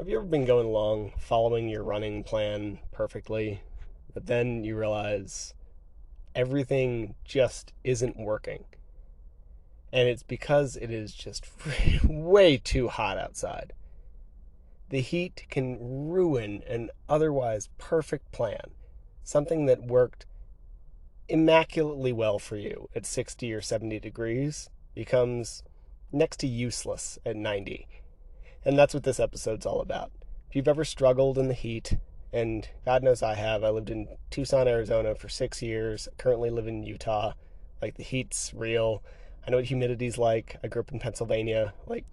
Have you ever been going along, following your running plan perfectly, but then you realize everything just isn't working? And it's because it is just way too hot outside. The heat can ruin an otherwise perfect plan, something that worked immaculately well for you at 60 or 70 degrees becomes next to useless at 90. And that's what this episode's all about. If you've ever struggled in the heat, and God knows I have, I lived in Tucson, Arizona for 6 years, currently live in Utah. Like, the heat's real. I know what humidity's like. I grew up in Pennsylvania. Like,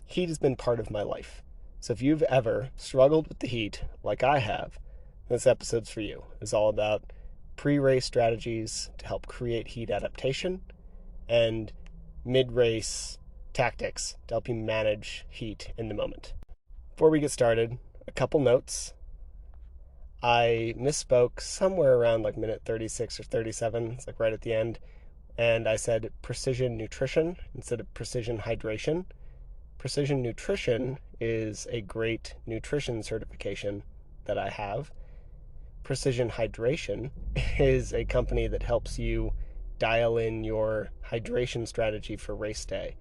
heat has been part of my life. So if you've ever struggled with the heat, like I have, this episode's for you. It's all about pre-race strategies to help create heat adaptation and mid-race tactics to help you manage heat in the moment. Before we get started, a couple notes. I misspoke somewhere around like minute 36 or 37, it's like right at the end, and I said precision nutrition instead of precision hydration. Precision nutrition is a great nutrition certification that I have. Precision Hydration is a company that helps you dial in your hydration strategy for race day.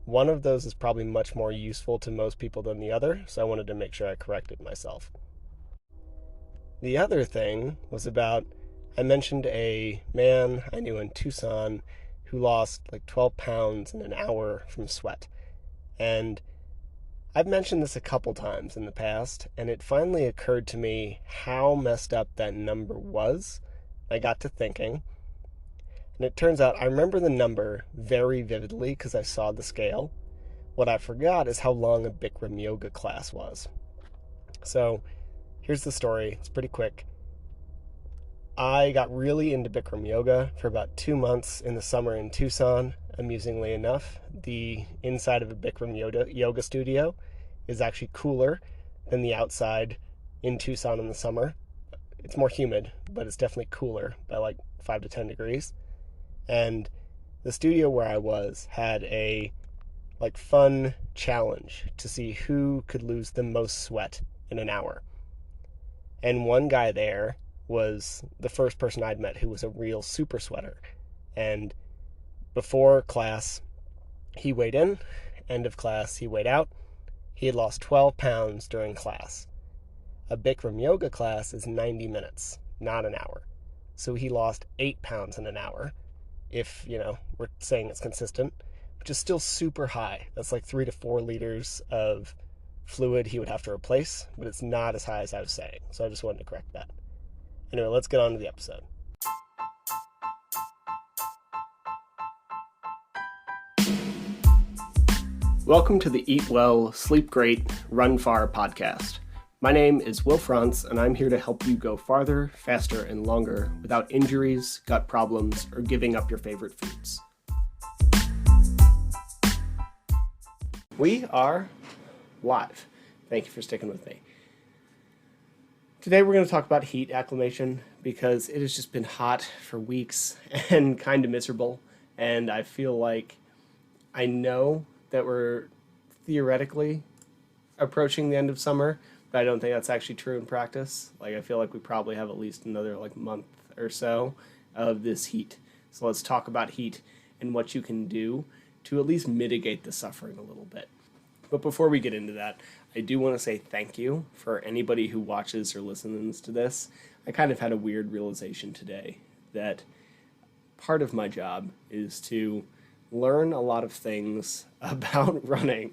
One of those is probably much more useful to most people than the other, so I wanted to make sure I corrected myself. The other thing was about, I mentioned a man I knew in Tucson who lost like 12 pounds in an hour from sweat. And I've mentioned this a couple times in the past, and it finally occurred to me how messed up that number was. I got to thinking, and it turns out I remember the number very vividly because I saw the scale. What I forgot is how long a Bikram yoga class was. So here's the story. It's pretty quick. I got really into Bikram yoga for about 2 months in the summer in Tucson. Amusingly enough, the inside of a Bikram yoga studio is actually cooler than the outside in Tucson in the summer. It's more humid, but it's definitely cooler by like 5 to 10 degrees. And the studio where I was had a like fun challenge to see who could lose the most sweat in an hour. And one guy there was the first person I'd met who was a real super sweater. And before class, he weighed in. End of class, he weighed out. He had lost 12 pounds during class. A Bikram yoga class is 90 minutes, not an hour. So he lost 8 pounds in an hour, if, we're saying it's consistent, which is still super high. That's like 3 to 4 liters of fluid he would have to replace, but it's not as high as I was saying. So I just wanted to correct that. Anyway, let's get on to the episode. Welcome to the Eat Well, Sleep Great, Run Far podcast. My name is Will Frantz, and I'm here to help you go farther, faster, and longer without injuries, gut problems, or giving up your favorite foods. We are live. Thank you for sticking with me. Today we're going to talk about heat acclimation because it has just been hot for weeks and kind of miserable, and I feel like I know that we're theoretically approaching the end of summer, but I don't think that's actually true in practice. Like, I feel like we probably have at least another month or so of this heat. So let's talk about heat and what you can do to at least mitigate the suffering a little bit. But before we get into that, I do want to say thank you for anybody who watches or listens to this. I kind of had a weird realization today that part of my job is to learn a lot of things about running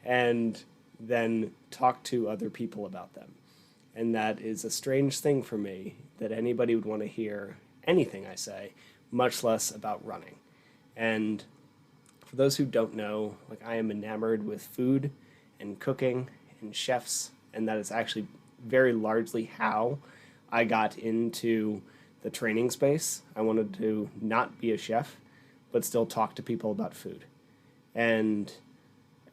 and then talk to other people about them. And that is a strange thing for me, that anybody would want to hear anything I say, much less about running. And for those who don't know, I am enamored with food and cooking and chefs, and that is actually very largely how I got into the training space. I wanted to not be a chef, but still talk to people about food. And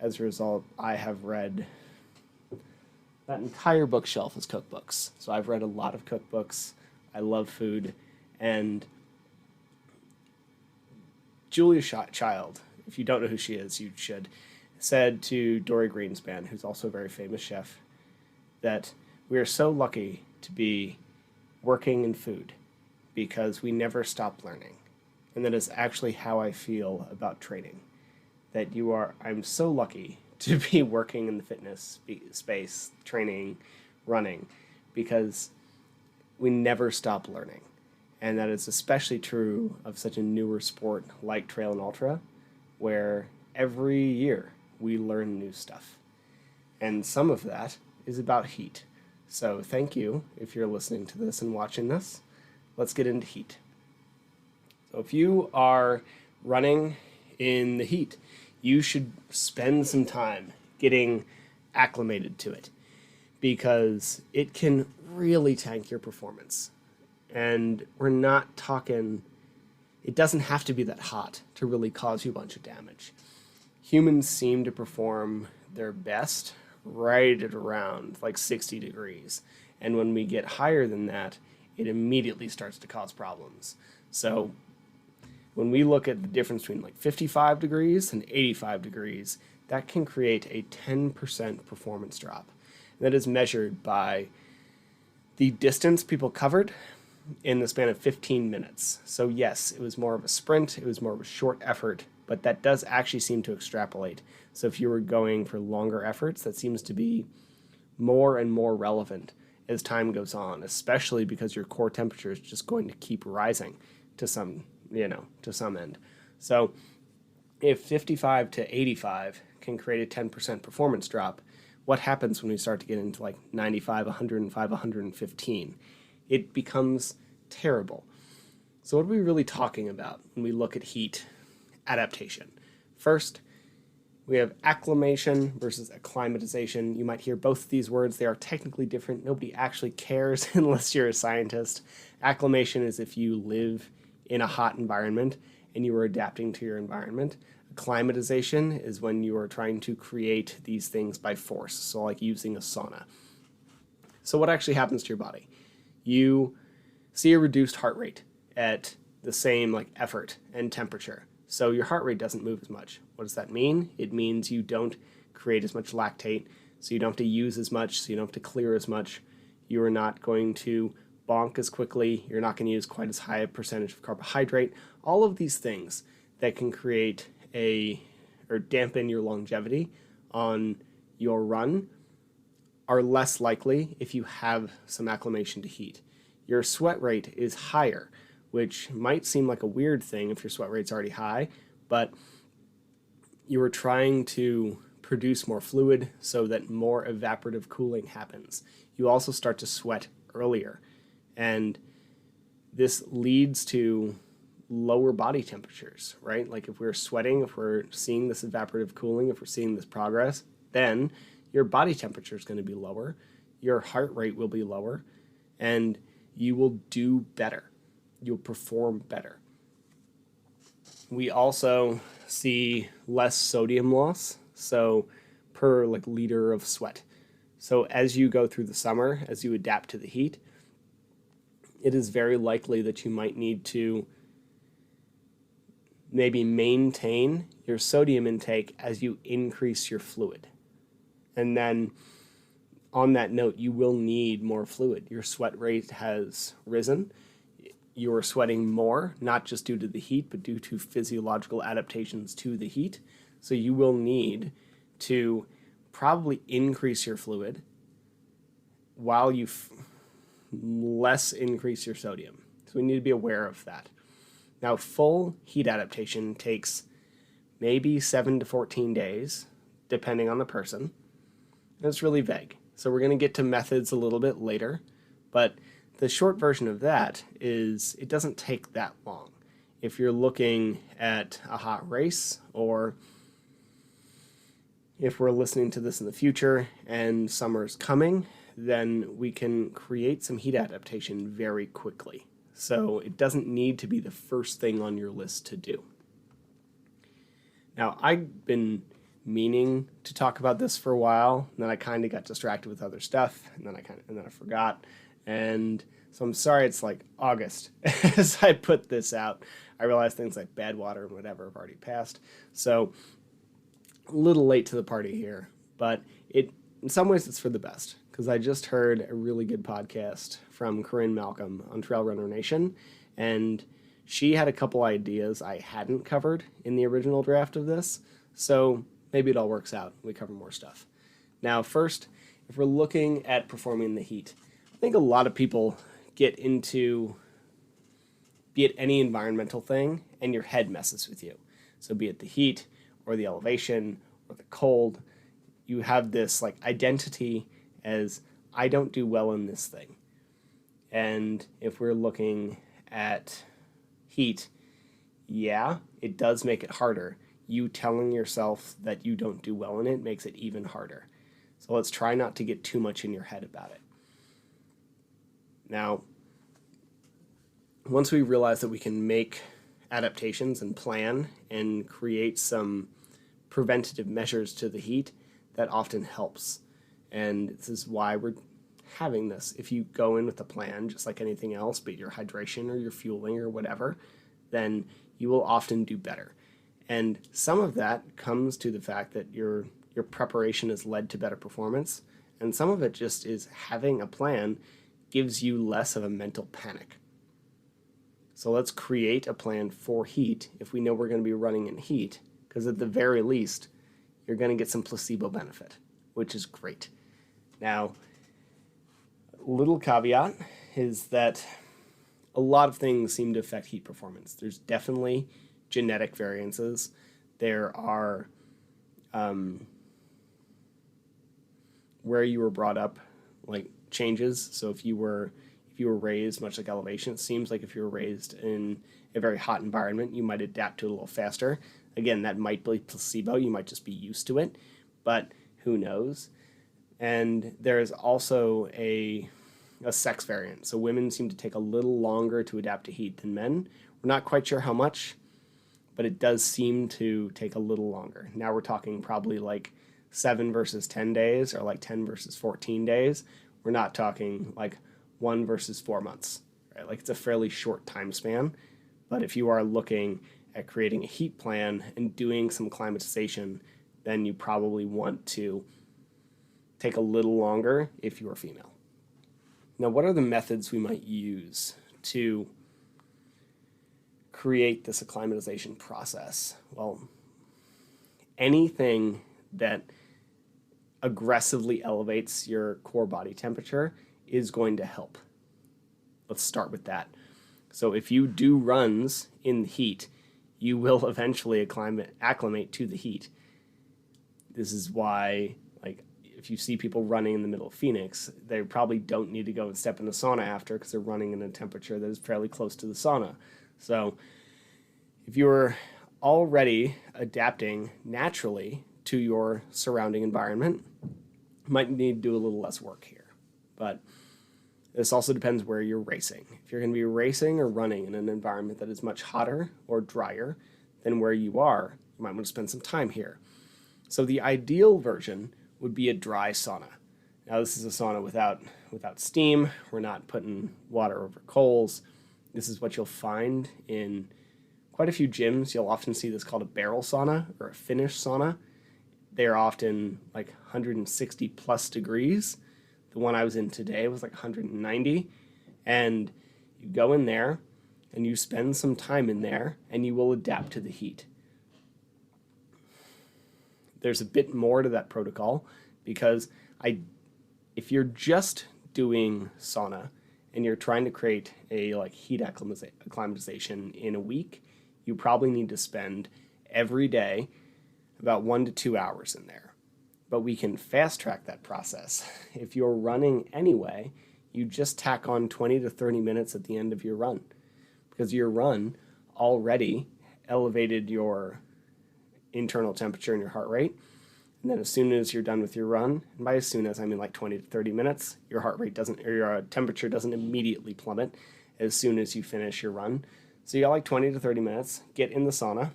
as a result, I have read, that entire bookshelf is cookbooks. So I've read a lot of cookbooks. I love food. And Julia Child, if you don't know who she is, you should. said to Dory Greenspan, who's also a very famous chef, that we are so lucky to be working in food because we never stop learning. And that is actually how I feel about training. I'm so lucky to be working in the fitness space, training, running, because we never stop learning. And that is especially true of such a newer sport like trail and ultra, where every year we learn new stuff. And some of that is about heat. So thank you if you're listening to this and watching this. Let's get into heat. So if you are running in the heat, you should spend some time getting acclimated to it because it can really tank your performance. And we're not talking, it doesn't have to be that hot to really cause you a bunch of damage. Humans seem to perform their best right at around like 60 degrees. And when we get higher than that, it immediately starts to cause problems. So when we look at the difference between like 55 degrees and 85 degrees, that can create a 10% performance drop. And that is measured by the distance people covered in the span of 15 minutes. So yes, it was more of a sprint, it was more of a short effort, but that does actually seem to extrapolate. So if you were going for longer efforts, that seems to be more and more relevant as time goes on, especially because your core temperature is just going to keep rising to some end. So if 55 to 85 can create a 10% performance drop, what happens when we start to get into like 95, 105, 115? It becomes terrible. So what are we really talking about when we look at heat adaptation? First, we have acclimation versus acclimatization. You might hear both of these words. They are technically different. Nobody actually cares unless you're a scientist. Acclimation is if you live in a hot environment and you are adapting to your environment. Acclimatization is when you are trying to create these things by force, so like using a sauna. So what actually happens to your body? You see a reduced heart rate at the same like effort and temperature. So your heart rate doesn't move as much. What does that mean? It means you don't create as much lactate, so you don't have to use as much, so you don't have to clear as much. You are not going to bonk as quickly. You're not going to use quite as high a percentage of carbohydrate. All of these things that can create or dampen your longevity on your run are less likely if you have some acclimation to heat. Your sweat rate is higher, which might seem like a weird thing if your sweat rate's already high, but you are trying to produce more fluid so that more evaporative cooling happens. You also start to sweat earlier, and this leads to lower body temperatures, right? Like if we're sweating, if we're seeing this evaporative cooling, if we're seeing this progress, then your body temperature is going to be lower, your heart rate will be lower, and you will do better. You'll perform better. We also see less sodium loss, so per like liter of sweat. So as you go through the summer, as you adapt to the heat, it is very likely that you might need to maybe maintain your sodium intake as you increase your fluid. And then on that note, you will need more fluid. Your sweat rate has risen. You're sweating more, not just due to the heat, but due to physiological adaptations to the heat. So you will need to probably increase your fluid while you less increase your sodium. So we need to be aware of that. Now, full heat adaptation takes maybe 7 to 14 days, depending on the person. And it's really vague. So we're going to get to methods a little bit later, but the short version of that is it doesn't take that long. If you're looking at a hot race, or if we're listening to this in the future and summer's coming, then we can create some heat adaptation very quickly. So it doesn't need to be the first thing on your list to do. Now, I've been meaning to talk about this for a while, and then I kind of got distracted with other stuff, and then I forgot. And so I'm sorry it's like August as I put this out. I realize things like bad water and whatever have already passed. So a little late to the party here, but in some ways it's for the best, because I just heard a really good podcast from Corinne Malcolm on Trail Runner Nation, and she had a couple ideas I hadn't covered in the original draft of this, so maybe it all works out. We cover more stuff. Now, first, if we're looking at performing in the heat, I think a lot of people get into, be it any environmental thing, and your head messes with you. So be it the heat or the elevation or the cold, you have this like identity as, I don't do well in this thing. And if we're looking at heat, yeah, it does make it harder. You telling yourself that you don't do well in it makes it even harder. So let's try not to get too much in your head about it. Now, once we realize that we can make adaptations and plan and create some preventative measures to the heat, that often helps. And this is why we're having this. If you go in with a plan, just like anything else, be it your hydration or your fueling or whatever, then you will often do better. And some of that comes to the fact that your preparation has led to better performance, and some of it just is having a plan gives you less of a mental panic. So let's create a plan for heat if we know we're going to be running in heat, because at the very least, you're going to get some placebo benefit, which is great. Now, little caveat is that a lot of things seem to affect heat performance. There's definitely genetic variances. There are where you were brought up, like changes. So if you were raised much like elevation, it seems like if you were raised in a very hot environment, you might adapt to it a little faster. Again, that might be placebo. You might just be used to it, but who knows? And there is also a sex variant. So women seem to take a little longer to adapt to heat than men. We're not quite sure how much, but it does seem to take a little longer. Now we're talking probably like 7 versus 10 days or like 10 versus 14 days. We're not talking like 1 versus 4 months, right? Like it's a fairly short time span. But if you are looking at creating a heat plan and doing some climatization, then you probably want to take a little longer if you are female. Now, what are the methods we might use to create this acclimatization process? Well, anything that aggressively elevates your core body temperature is going to help. Let's start with that. So if you do runs in the heat, you will eventually acclimate to the heat. This is why, like, if you see people running in the middle of Phoenix, they probably don't need to go and step in the sauna after, because they're running in a temperature that is fairly close to the sauna. So if you're already adapting naturally to your surrounding environment, you might need to do a little less work here. But this also depends where you're racing. If you're going to be racing or running in an environment that is much hotter or drier than where you are, you might want to spend some time here. So the ideal version would be a dry sauna. Now this is a sauna without steam. We're not putting water over coals. This is what you'll find in quite a few gyms. You'll often see this called a barrel sauna or a Finnish sauna. They are often like 160 plus degrees. The one I was in today was like 190. And you go in there and you spend some time in there and you will adapt to the heat. There's a bit more to that protocol, because if you're just doing sauna and you're trying to create a like heat acclimatization in a week, you probably need to spend every day about 1 to 2 hours in there. But we can fast track that process. If you're running anyway, you just tack on 20 to 30 minutes at the end of your run, because your run already elevated your internal temperature and your heart rate. And then as soon as you're done with your run, and by as soon as I mean like 20 to 30 minutes, your heart rate doesn't, or your temperature doesn't immediately plummet as soon as you finish your run. So you got like 20 to 30 minutes, get in the sauna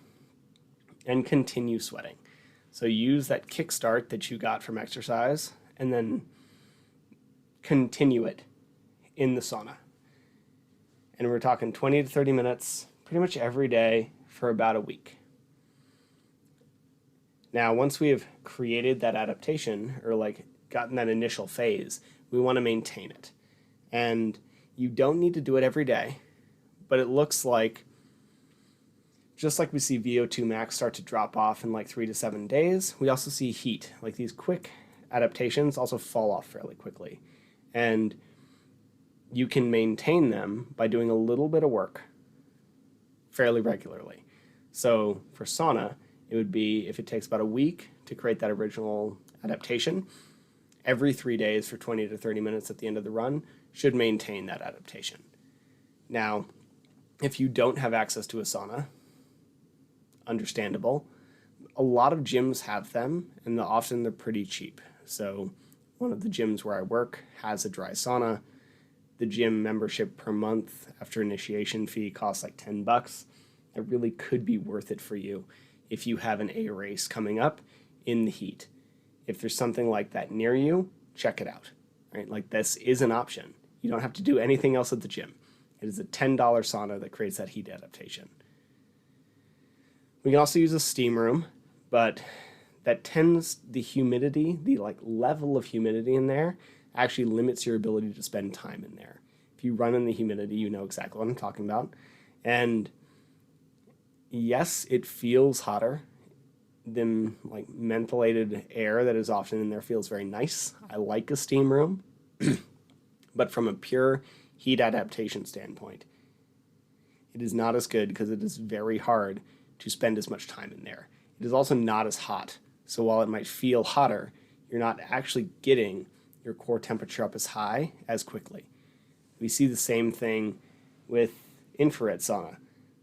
and continue sweating. So use that kickstart that you got from exercise and then continue it in the sauna. And we're talking 20 to 30 minutes pretty much every day for about a week. Now, once we have created that adaptation or like gotten that initial phase, we want to maintain it. And you don't need to do it every day, but it looks like just like we see VO2 max start to drop off in like 3 to 7 days, we also see heat. Like these quick adaptations also fall off fairly quickly. And you can maintain them by doing a little bit of work fairly regularly. So for sauna, it would be if it takes about a week to create that original adaptation, every 3 days for 20 to 30 minutes at the end of the run should maintain that adaptation. Now, if you don't have access to a sauna, understandable. A lot of gyms have them, and often they're pretty cheap. So one of the gyms where I work has a dry sauna. The gym membership per month after initiation fee costs like $10. It really could be worth it for you if you have an A race coming up in the heat. If there's something like that near you, check it out. Right? Like this is an option. You don't have to do anything else at the gym. It is a $10 sauna that creates that heat adaptation. We can also use a steam room, but that tends the humidity, the like level of humidity in there actually limits your ability to spend time in there. If you run in the humidity, you know exactly what I'm talking about. And yes, it feels hotter. The like mentholated air that is often in there feels very nice. I like a steam room, but from a pure heat adaptation standpoint, it is not as good because it is very hard to spend as much time in there. It is also not as hot. So while it might feel hotter, you're not actually getting your core temperature up as high as quickly. We see the same thing with infrared sauna.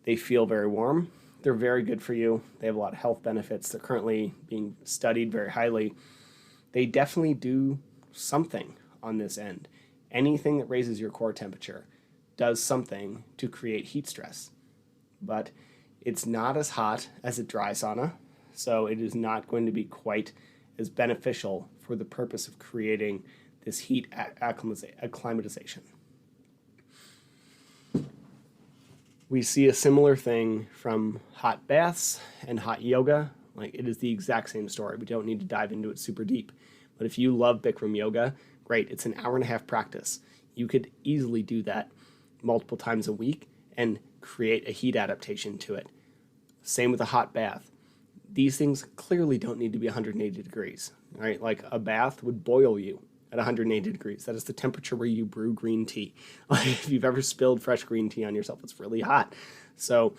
They feel very warm. They're very good for you. They have a lot of health benefits. They're currently being studied very highly. They definitely do something on this end. Anything that raises your core temperature does something to create heat stress. But it's not as hot as a dry sauna, so it is not going to be quite as beneficial for the purpose of creating this heat acclimatization. We see a similar thing from hot baths and hot yoga. Like it is the exact same story. We don't need to dive into it super deep. But if you love Bikram yoga, great. It's an hour and a half practice. You could easily do that multiple times a week and create a heat adaptation to it. Same with a hot bath. These things clearly don't need to be 180 degrees, right? Like a bath would boil you at 180 degrees. That is the temperature where you brew green tea. Like if you've ever spilled fresh green tea on yourself, it's really hot. So,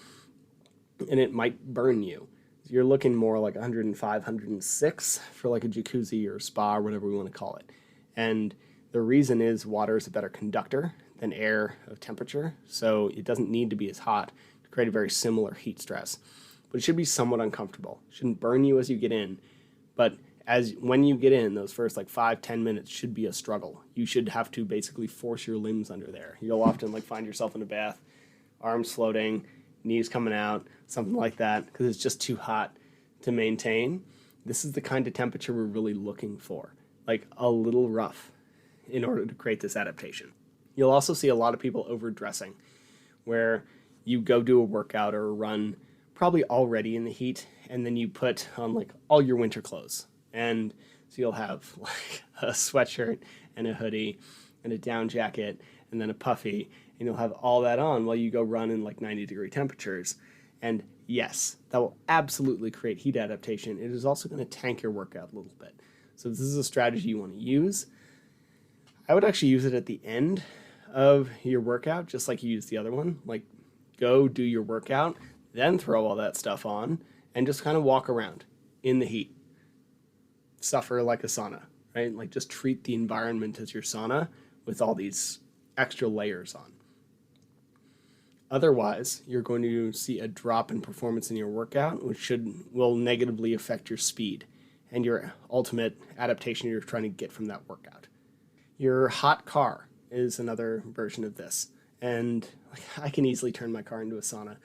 and it might burn you. You're looking more like 105, 106 for like a jacuzzi or spa or whatever we want to call it. And the reason is water is a better conductor than air of temperature, so it doesn't need to be as hot to create a very similar heat stress. But it should be somewhat uncomfortable. It shouldn't burn you as you get in, but when you get in, those first like 5-10 minutes should be a struggle. You should have to basically force your limbs under there. You'll often like find yourself in a bath, arms floating, knees coming out, something like that, because it's just too hot to maintain. This is the kind of temperature we're really looking for, like a little rough in order to create this adaptation. You'll also see a lot of people overdressing, where you go do a workout or a run probably already in the heat, and then you put on like all your winter clothes. And so you'll have like a sweatshirt and a hoodie and a down jacket and then a puffy, and you'll have all that on while you go run in like 90-degree temperatures. And yes, that will absolutely create heat adaptation. It is also going to tank your workout a little bit. So this is a strategy you want to use. I would actually use it at the end of your workout, just like you used the other one. Like go do your workout, then throw all that stuff on and just kind of walk around in the heat. Suffer like a sauna, right? Like just treat the environment as your sauna with all these extra layers on. Otherwise, you're going to see a drop in performance in your workout, which will negatively affect your speed and your ultimate adaptation you're trying to get from that workout. Your hot car is another version of this. And I can easily turn my car into a sauna.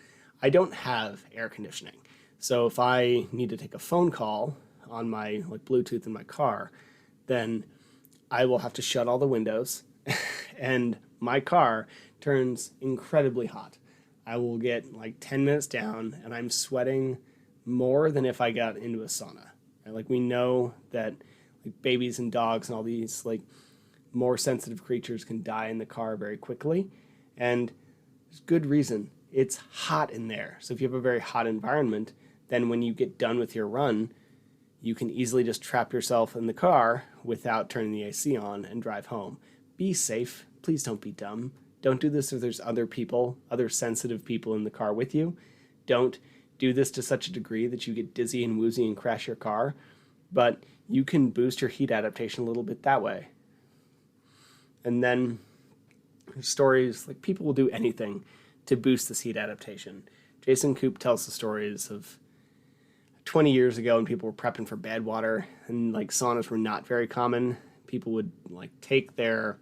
I don't have air conditioning. So if I need to take a phone call on my like Bluetooth in my car, then I will have to shut all the windows and my car turns incredibly hot. I will get like 10 minutes down and I'm sweating more than if I got into a sauna. Right? Like we know that like babies and dogs and all these like more sensitive creatures can die in the car very quickly, and there's good reason. It's hot in there. So if you have a very hot environment, then when you get done with your run, you can easily just trap yourself in the car without turning the AC on and drive home. Be safe. Please don't be dumb. Don't do this if there's other people, other sensitive people in the car with you. Don't do this to such a degree that you get dizzy and woozy and crash your car. But you can boost your heat adaptation a little bit that way. And then stories, like people will do anything to boost this heat adaptation. Jason Koop tells the stories of 20 years ago when people were prepping for bad water and like saunas were not very common. People would like take their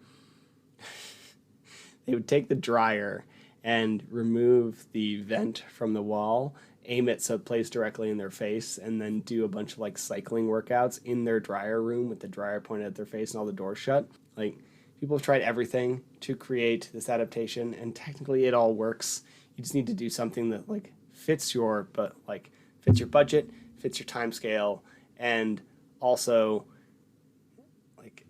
they would take the dryer and remove the vent from the wall, aim it so it plays directly in their face, and then do a bunch of like cycling workouts in their dryer room with the dryer pointed at their face and all the doors shut. Like people have tried everything to create this adaptation, and technically it all works. You just need to do something that like fits your budget, fits your time scale, and also like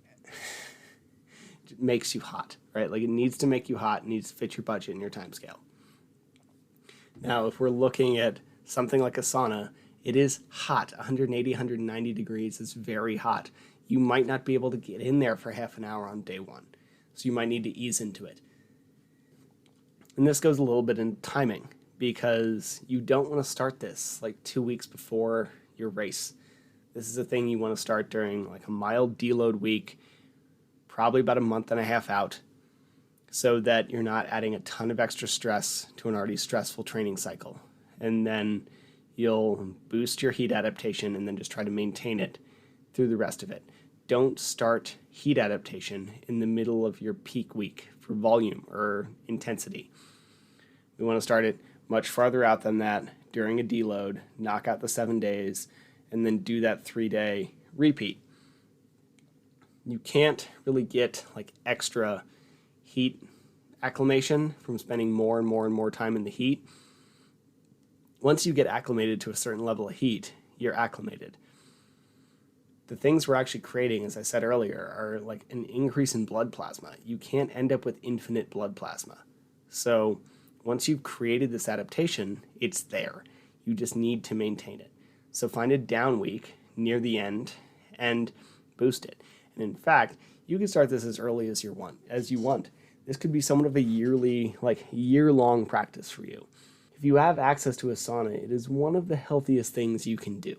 makes you hot, right? Like it needs to make you hot, it needs to fit your budget and your time scale. Now, if we're looking at something like a sauna, it is hot, 180, 190 degrees. It's very hot. You might not be able to get in there for half an hour on day one, so you might need to ease into it. And this goes a little bit in timing, because you don't want to start this like 2 weeks before your race. This is a thing you want to start during like a mild deload week, probably about a month and a half out, so that you're not adding a ton of extra stress to an already stressful training cycle. And then you'll boost your heat adaptation and then just try to maintain it through the rest of it. Don't start heat adaptation in the middle of your peak week for volume or intensity. We want to start it much farther out than that during a deload, knock out the 7 days, and then do that 3-day repeat. You can't really get like extra heat acclimation from spending more and more and more time in the heat. Once you get acclimated to a certain level of heat, you're acclimated. The things we're actually creating, as I said earlier, are like an increase in blood plasma. You can't end up with infinite blood plasma. So once you've created this adaptation, it's there. You just need to maintain it. So find a down week near the end and boost it. And in fact, you can start this as early as you want. This could be somewhat of a year-long practice for you. If you have access to a sauna, it is one of the healthiest things you can do.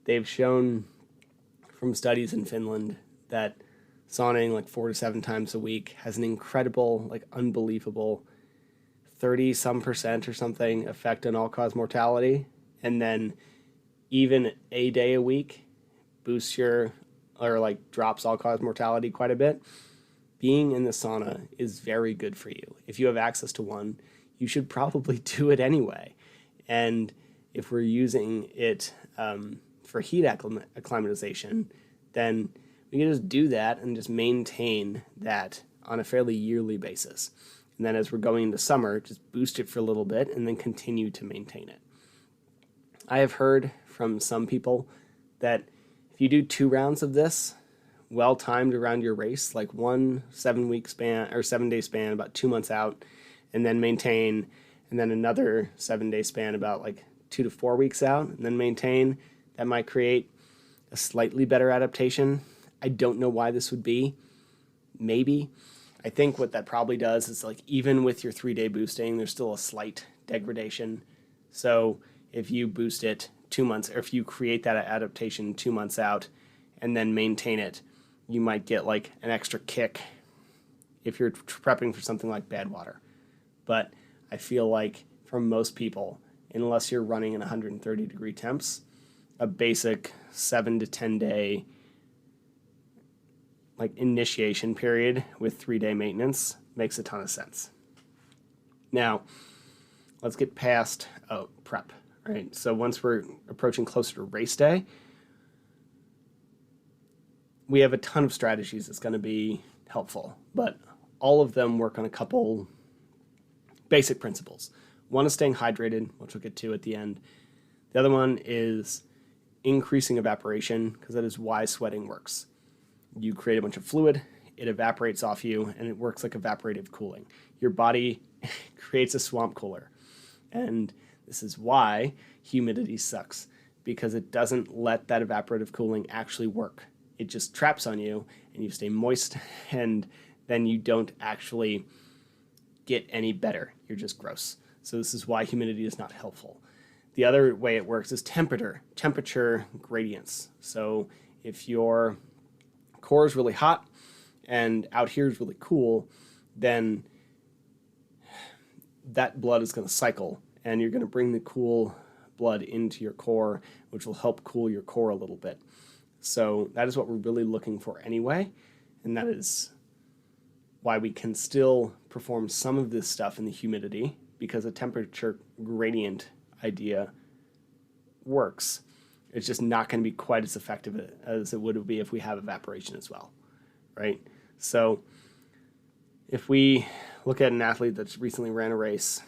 They've shown from studies in Finland that sauning like 4 to 7 times a week has an incredible, like unbelievable 30% or something effect on all-cause mortality. And then even a day a week boosts drops all-cause mortality quite a bit. Being in the sauna is very good for you. If you have access to one, you should probably do it anyway. And if we're using it for heat acclimatization, then we can just do that and just maintain that on a fairly yearly basis. And then as we're going into summer, just boost it for a little bit and then continue to maintain it. I have heard from some people that if you do 2 rounds of this, well timed around your race, like one 7-day span about 2 months out, and then maintain, and then another 7-day span about like 2 to 4 weeks out, and then maintain, that might create a slightly better adaptation. I don't know why this would be. Maybe. I think what that probably does is like even with your 3-day boosting, there's still a slight degradation. So if you boost it 2 months, or if you create that adaptation 2 months out and then maintain it, you might get like an extra kick if you're prepping for something like bad water. But I feel like for most people, unless you're running in 130 degree temps, a basic 7 to 10 day like initiation period with 3-day maintenance makes a ton of sense. Now, let's get past prep, right? So once we're approaching closer to race day, we have a ton of strategies that's going to be helpful, but all of them work on a couple basic principles. One is staying hydrated, which we'll get to at the end. The other one is increasing evaporation, because that is why sweating works. You create a bunch of fluid, it evaporates off you, and it works like evaporative cooling. Your body creates a swamp cooler. And this is why humidity sucks, because it doesn't let that evaporative cooling actually work. It just traps on you, and you stay moist, and then you don't actually get any better. You're just gross. So this is why humidity is not helpful. The other way it works is temperature gradients. So if your core is really hot and out here is really cool, then that blood is going to cycle, and you're going to bring the cool blood into your core, which will help cool your core a little bit. So that is what we're really looking for anyway, and that is why we can still perform some of this stuff in the humidity, because a temperature gradient idea works. It's just not going to be quite as effective as it would be if we have evaporation as well, right? So if we look at an athlete that's recently ran a race,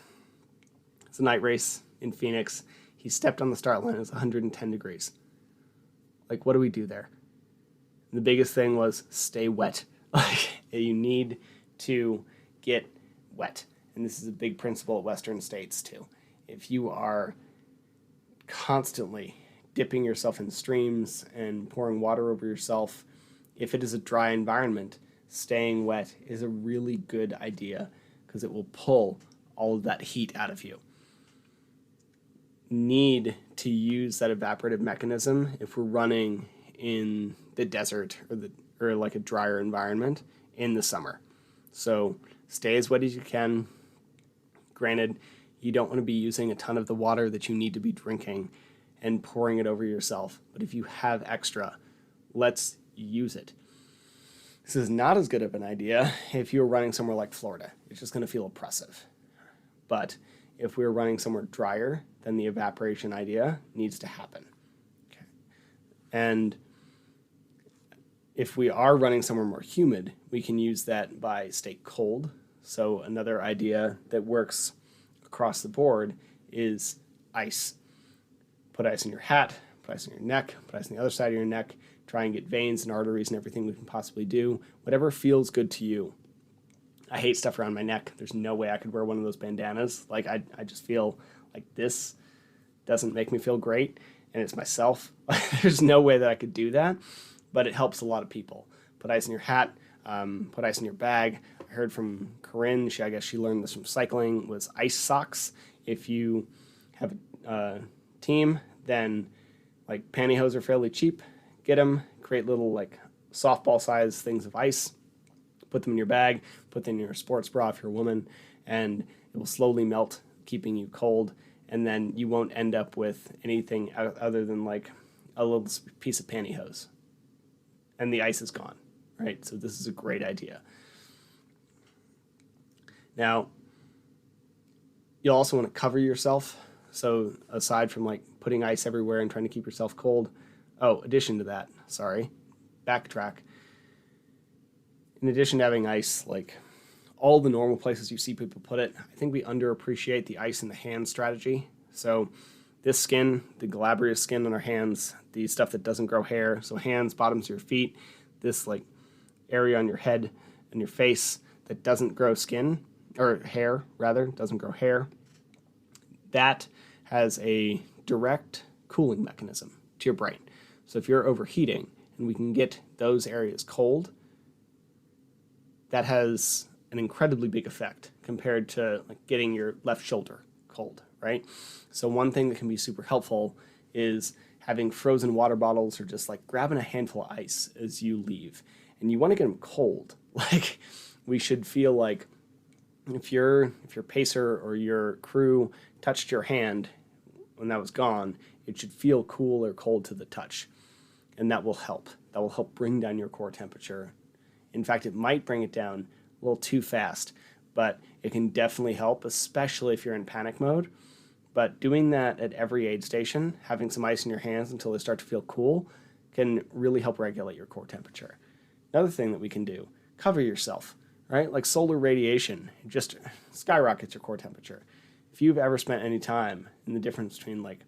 it's a night race in Phoenix, he stepped on the start line, it was 110 degrees. Like, what do we do there? And the biggest thing was stay wet. Like, you need to get wet. And this is a big principle at Western states too. If you are constantly dipping yourself in streams and pouring water over yourself, if it is a dry environment, staying wet is a really good idea, because it will pull all of that heat out of you. Need to use that evaporative mechanism if we're running in the desert or like a drier environment in the summer. So stay as wet as you can. Granted, you don't want to be using a ton of the water that you need to be drinking and pouring it over yourself. But if you have extra, let's use it. This is not as good of an idea if you're running somewhere like Florida. It's just going to feel oppressive. But if we're running somewhere drier, then the evaporation idea needs to happen. Okay. And if we are running somewhere more humid, we can use that by stay cold. So another idea that works across the board is ice. Put ice in your hat, put ice in your neck, put ice on the other side of your neck. Try and get veins and arteries and everything we can possibly do. Whatever feels good to you. I hate stuff around my neck. There's no way I could wear one of those bandanas. Like, I just feel like this doesn't make me feel great, and it's myself. There's no way that I could do that, but it helps a lot of people. Put ice in your hat, put ice in your bag. I heard from Corinne, I guess she learned this from cycling, was ice socks. If you have a team, then like pantyhose are fairly cheap. Get them, create little like softball size things of ice, put them in your bag, put them in your sports bra if you're a woman, and it will slowly melt, keeping you cold, and then you won't end up with anything other than like a little piece of pantyhose. And the ice is gone, right? So this is a great idea. Now, you'll also want to cover yourself. So aside from like putting ice everywhere and trying to keep yourself cold, addition to that, backtrack. In addition to having ice, like all the normal places you see people put it, I think we underappreciate the ice in the hand strategy. So this skin, the glabrous skin on our hands, the stuff that doesn't grow hair, so hands, bottoms of your feet, this like area on your head and your face that doesn't grow skin, or hair rather, doesn't grow hair, that has a direct cooling mechanism to your brain. So if you're overheating and we can get those areas cold, that has an incredibly big effect compared to like getting your left shoulder cold, right? So one thing that can be super helpful is having frozen water bottles or just like grabbing a handful of ice as you leave. And you want to get them cold. Like, we should feel like if your pacer or your crew touched your hand when that was gone, it should feel cool or cold to the touch. And that will help. That will help bring down your core temperature. In fact, it might bring it down a little too fast, but it can definitely help, especially if you're in panic mode. But doing that at every aid station, having some ice in your hands until they start to feel cool, can really help regulate your core temperature. Another thing that we can do, cover yourself, right? Like solar radiation, just skyrockets your core temperature. If you've ever spent any time in the difference between like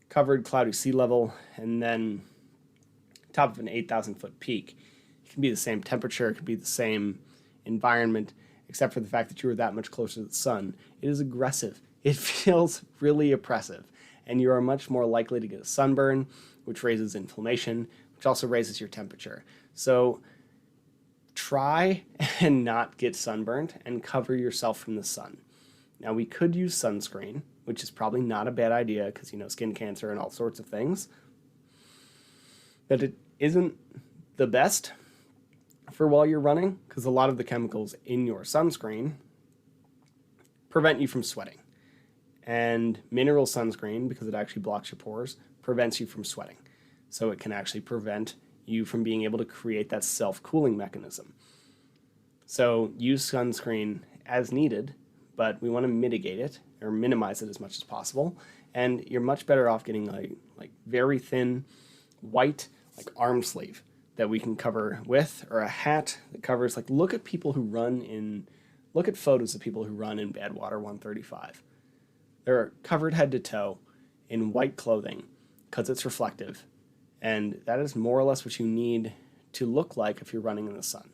covered, cloudy sea level, and then top of an 8,000-foot peak. It can be the same temperature, it can be the same environment, except for the fact that you are that much closer to the sun. It is aggressive. It feels really oppressive, and you are much more likely to get a sunburn, which raises inflammation, which also raises your temperature. So try and not get sunburned and cover yourself from the sun. Now, we could use sunscreen, which is probably not a bad idea because, skin cancer and all sorts of things. But it isn't the best for while you're running because a lot of the chemicals in your sunscreen prevent you from sweating. And mineral sunscreen, because it actually blocks your pores, prevents you from sweating. So it can actually prevent you from being able to create that self-cooling mechanism. So use sunscreen as needed, but we want to mitigate it or minimize it as much as possible. And you're much better off getting like very thin white arm sleeve that we can cover with, or a hat that covers, look at photos of people who run in Badwater 135. They're covered head to toe in white clothing because it's reflective. And that is more or less what you need to look like if you're running in the sun.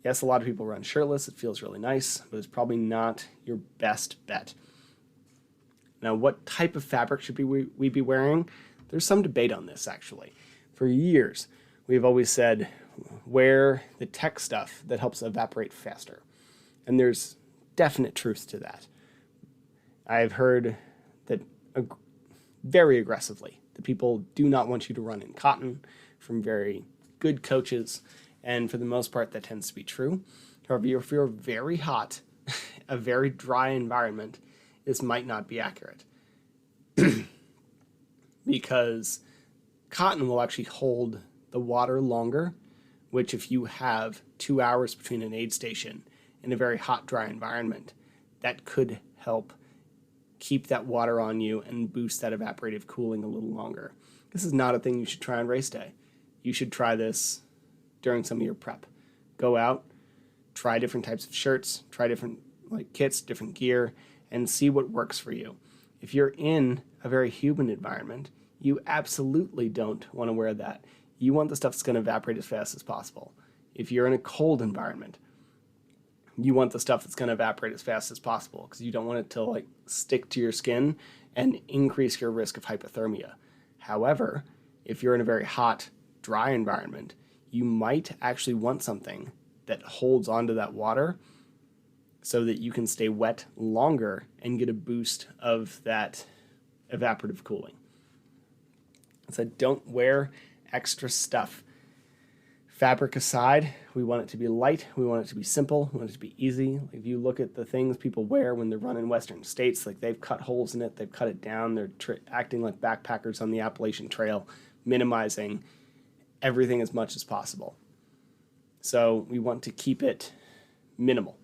Yes, a lot of people run shirtless. It feels really nice, but it's probably not your best bet. Now, what type of fabric should we be wearing? There's some debate on this, actually. For years, we've always said, wear the tech stuff that helps evaporate faster. And there's definite truth to that. I've heard that very aggressively that people do not want you to run in cotton from very good coaches, and for the most part that tends to be true. However, if you're very hot, a very dry environment, this might not be accurate. Because cotton will actually hold the water longer, which if you have 2 hours between an aid station in a very hot, dry environment, that could help keep that water on you and boost that evaporative cooling a little longer. This is not a thing you should try on race day. You should try this during some of your prep. Go out, try different types of shirts, try different kits, different gear, and see what works for you. If you're in a very humid environment, you absolutely don't want to wear that. You want the stuff that's going to evaporate as fast as possible. If you're in a cold environment, you want the stuff that's going to evaporate as fast as possible because you don't want it to stick to your skin and increase your risk of hypothermia. However, if you're in a very hot, dry environment, you might actually want something that holds onto that water so that you can stay wet longer and get a boost of that evaporative cooling. So don't wear extra stuff. Fabric aside, we want it to be light, we want it to be simple, we want it to be easy. If you look at the things people wear when they're running Western states, they've cut holes in it, they've cut it down, they're acting like backpackers on the Appalachian Trail, minimizing everything as much as possible. So we want to keep it minimal.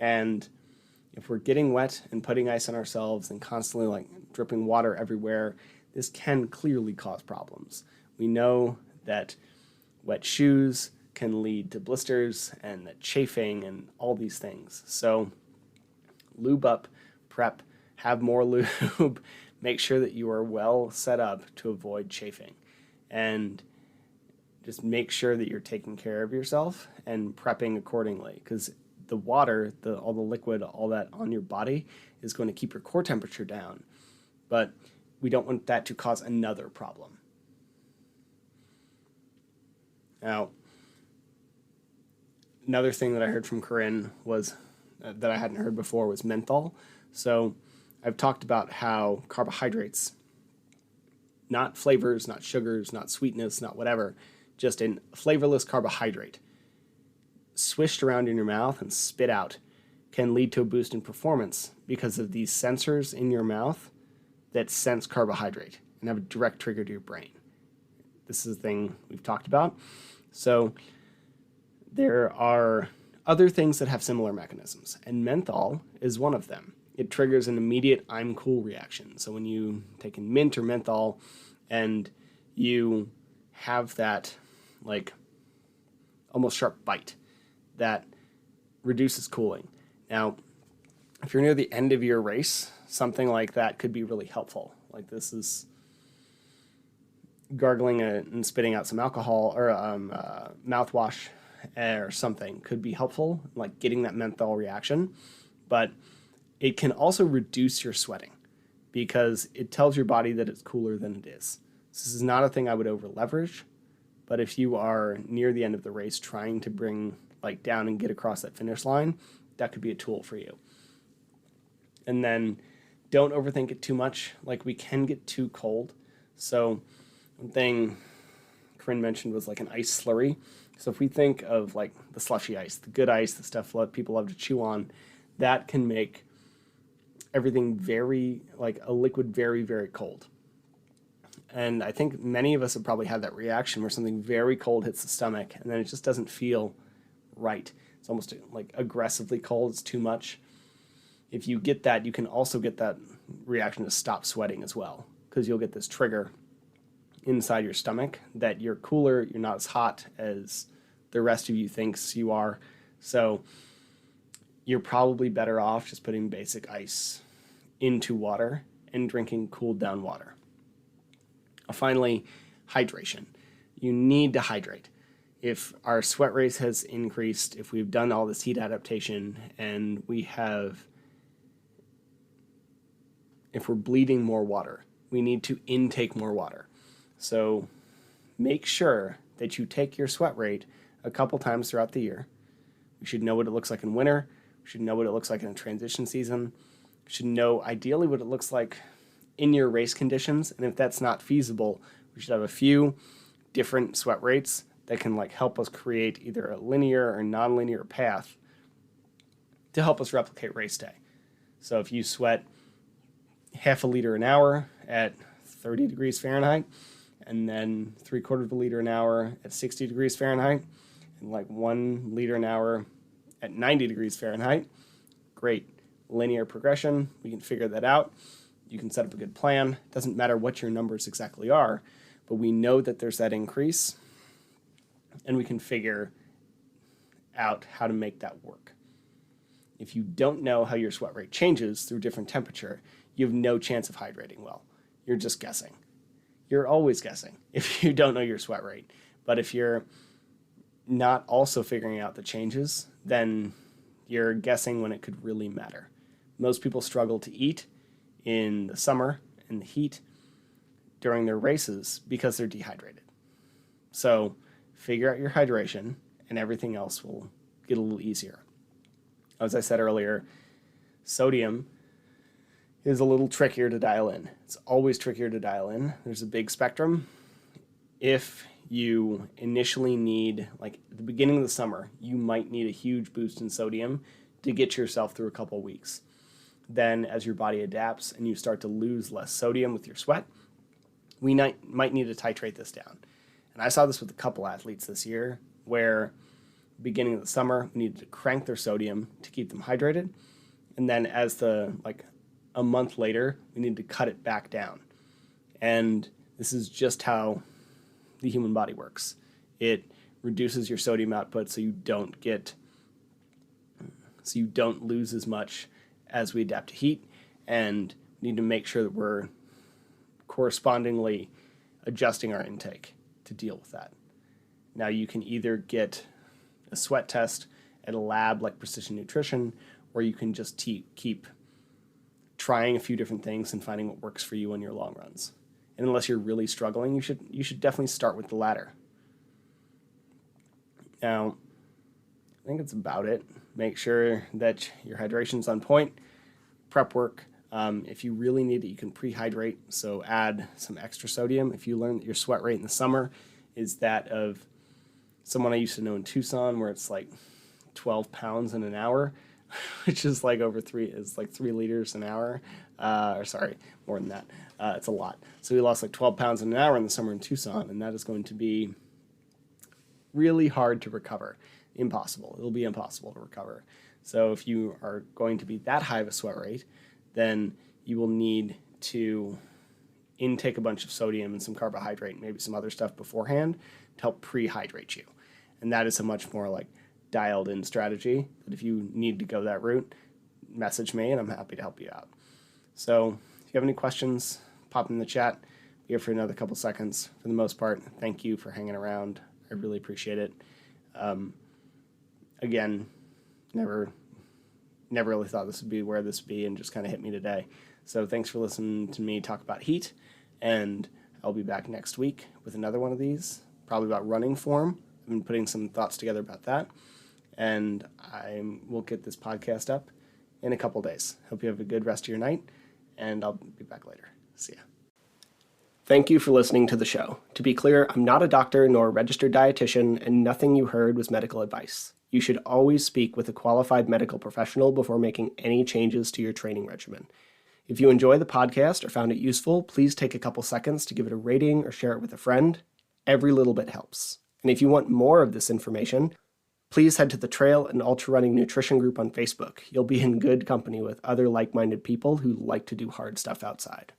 And if we're getting wet and putting ice on ourselves and constantly dripping water everywhere, this can clearly cause problems. We know that wet shoes can lead to blisters and that chafing and all these things. So lube up, prep, have more lube, make sure that you are well set up to avoid chafing. And just make sure that you're taking care of yourself and prepping accordingly, because the water, all the liquid, all that on your body is going to keep your core temperature down. But we don't want that to cause another problem. Now, another thing that I heard from Corinne was that I hadn't heard before was menthol. So I've talked about how carbohydrates, not flavors, not sugars, not sweetness, not whatever, just a flavorless carbohydrate, swished around in your mouth and spit out, can lead to a boost in performance because of these sensors in your mouth that sense carbohydrate and have a direct trigger to your brain. This is the thing we've talked about. So there are other things that have similar mechanisms, and menthol is one of them. It triggers an immediate I'm cool reaction. So when you take in mint or menthol and you have that almost sharp bite that reduces cooling. Now, if you're near the end of your race, something like that could be really helpful. Like this is gargling and spitting out some alcohol or mouthwash or something could be helpful, like getting that menthol reaction. But it can also reduce your sweating because it tells your body that it's cooler than it is. This is not a thing I would over leverage, but if you are near the end of the race trying to bring like down and get across that finish line, that could be a tool for you. And then don't overthink it too much. Like we can get too cold. So one thing Corinne mentioned was like an ice slurry. So if we think of like the slushy ice, the good ice, the stuff people love to chew on, that can make everything very, like a liquid, very, very cold. And I think many of us have probably had that reaction where something very cold hits the stomach and then it just doesn't feel right. It's almost like aggressively cold. It's too much. If you get that, you can also get that reaction to stop sweating as well, because you'll get this trigger inside your stomach that you're cooler, you're not as hot as the rest of you thinks you are. So you're probably better off just putting basic ice into water and drinking cooled down water. Finally, hydration. You need to hydrate. If our sweat rate has increased, if we've done all this heat adaptation and if we're bleeding more water, we need to intake more water. So make sure that you take your sweat rate a couple times throughout the year. We should know what it looks like in winter. We should know what it looks like in a transition season. We should know ideally what it looks like in your race conditions. And if that's not feasible, we should have a few different sweat rates that can like help us create either a linear or nonlinear path to help us replicate race day. So if you sweat half a liter an hour at 30 degrees Fahrenheit, and then 3/4 of a liter an hour at 60 degrees Fahrenheit, and like 1 liter an hour at 90 degrees Fahrenheit, great. Linear progression, we can figure that out. You can set up a good plan. It doesn't matter what your numbers exactly are, but we know that there's that increase, and we can figure out how to make that work. If you don't know how your sweat rate changes through different temperature, you have no chance of hydrating well. You're just guessing. You're always guessing if you don't know your sweat rate. But if you're not also figuring out the changes, then you're guessing when it could really matter. Most people struggle to eat in the summer in the heat during their races because they're dehydrated. So figure out your hydration and everything else will get a little easier. As I said earlier, sodium is a little trickier to dial in. It's always trickier to dial in. There's a big spectrum. If you initially need, like at the beginning of the summer, you might need a huge boost in sodium to get yourself through a couple weeks. Then as your body adapts and you start to lose less sodium with your sweat, we might need to titrate this down. And I saw this with a couple athletes this year where beginning of the summer, we needed to crank their sodium to keep them hydrated. And then as a month later, we need to cut it back down. And this is just how the human body works. It reduces your sodium output so you don't lose as much as we adapt to heat, and need to make sure that we're correspondingly adjusting our intake to deal with that. Now you can either get a sweat test at a lab like Precision Nutrition, or you can just keep trying a few different things and finding what works for you on your long runs. And unless you're really struggling, you should definitely start with the latter. Now, I think it's about it. Make sure that your hydration's on point. Prep work. If you really need it, you can prehydrate, so add some extra sodium. If you learn that your sweat rate in the summer is that of someone I used to know in Tucson, where it's like 12 pounds in an hour, which is like is like 3 liters an hour. More than that. It's a lot. So we lost like 12 pounds in an hour in the summer in Tucson, and that is going to be really hard to recover. Impossible. It'll be impossible to recover. So if you are going to be that high of a sweat rate, then you will need to intake a bunch of sodium and some carbohydrate and maybe some other stuff beforehand to help prehydrate you. And that is a much more like dialed in strategy that if you need to go that route, message me and I'm happy to help you out. So if you have any questions, pop in the chat. Be here for another couple seconds. For the most part, thank you for hanging around. I really appreciate it. Again, never really thought this would be where this would be, and just kind of hit me today. So thanks for listening to me talk about heat, and I'll be back next week with another one of these, probably about running form. I've been putting some thoughts together about that, and I will get this podcast up in a couple days. Hope you have a good rest of your night, and I'll be back later. See ya. Thank you for listening to the show. To be clear, I'm not a doctor nor a registered dietitian, and nothing you heard was medical advice. You should always speak with a qualified medical professional before making any changes to your training regimen. If you enjoy the podcast or found it useful, please take a couple seconds to give it a rating or share it with a friend. Every little bit helps. And if you want more of this information, please head to the Trail and Ultra Running Nutrition group on Facebook. You'll be in good company with other like-minded people who like to do hard stuff outside.